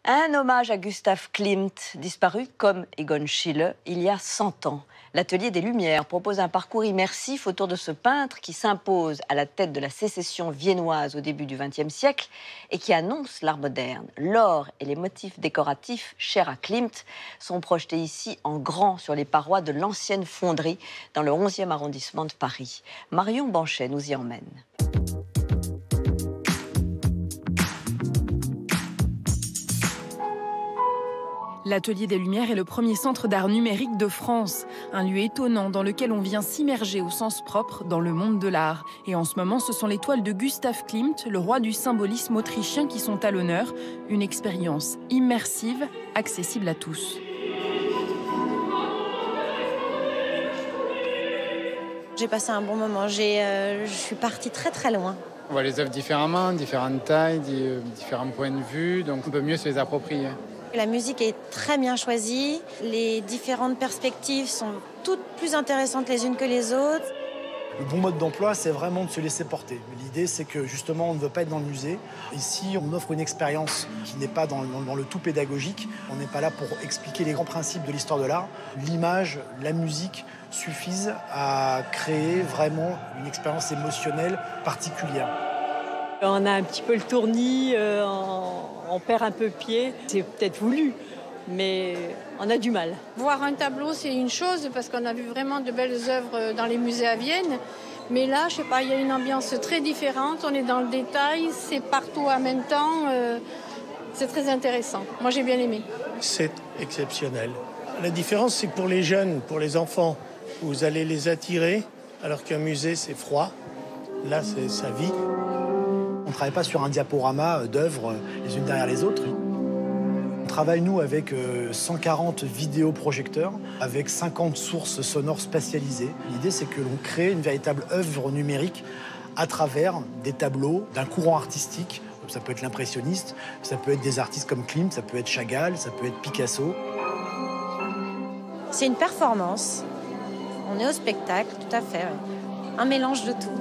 Un hommage à Gustav Klimt, disparu comme Egon Schiele il y a 100 ans. L'Atelier des Lumières propose un parcours immersif autour de ce peintre qui s'impose à la tête de la sécession viennoise au début du XXe siècle et qui annonce l'art moderne. L'or et les motifs décoratifs chers à Klimt sont projetés ici en grand sur les parois de l'ancienne fonderie dans le 11e arrondissement de Paris. Marion Banchet nous y emmène. L'Atelier des Lumières est le premier centre d'art numérique de France. Un lieu étonnant dans lequel on vient s'immerger au sens propre dans le monde de l'art. Et en ce moment, ce sont les toiles de Gustav Klimt, le roi du symbolisme autrichien, qui sont à l'honneur. Une expérience immersive, accessible à tous. J'ai passé un bon moment. Je suis partie très loin. On voit les œuvres différemment, différentes tailles, différents points de vue, donc on peut mieux se les approprier. La musique est très bien choisie. Les différentes perspectives sont toutes plus intéressantes les unes que les autres. Le bon mode d'emploi, c'est vraiment de se laisser porter. L'idée, c'est que justement, on ne veut pas être dans le musée. Ici, on offre une expérience qui n'est pas dans le tout pédagogique. On n'est pas là pour expliquer les grands principes de l'histoire de l'art. L'image, la musique suffisent à créer vraiment une expérience émotionnelle particulière. On a un petit peu le tournis, on perd un peu pied. C'est peut-être voulu, mais on a du mal. Voir un tableau, c'est une chose, parce qu'on a vu vraiment de belles œuvres dans les musées à Vienne. Mais là, je sais pas, il y a une ambiance très différente. On est dans le détail, c'est partout en même temps. C'est très intéressant. Moi, j'ai bien aimé. C'est exceptionnel. La différence, c'est que pour les jeunes, pour les enfants, vous allez les attirer, alors qu'un musée, c'est froid. Là, c'est sa vie. On ne travaille pas sur un diaporama d'œuvres les unes derrière les autres. On travaille, nous, avec 140 vidéoprojecteurs, avec 50 sources sonores spatialisées. L'idée, c'est que l'on crée une véritable œuvre numérique à travers des tableaux d'un courant artistique. Ça peut être l'impressionniste, ça peut être des artistes comme Klimt, ça peut être Chagall, ça peut être Picasso. C'est une performance. On est au spectacle, tout à fait. Un mélange de tout.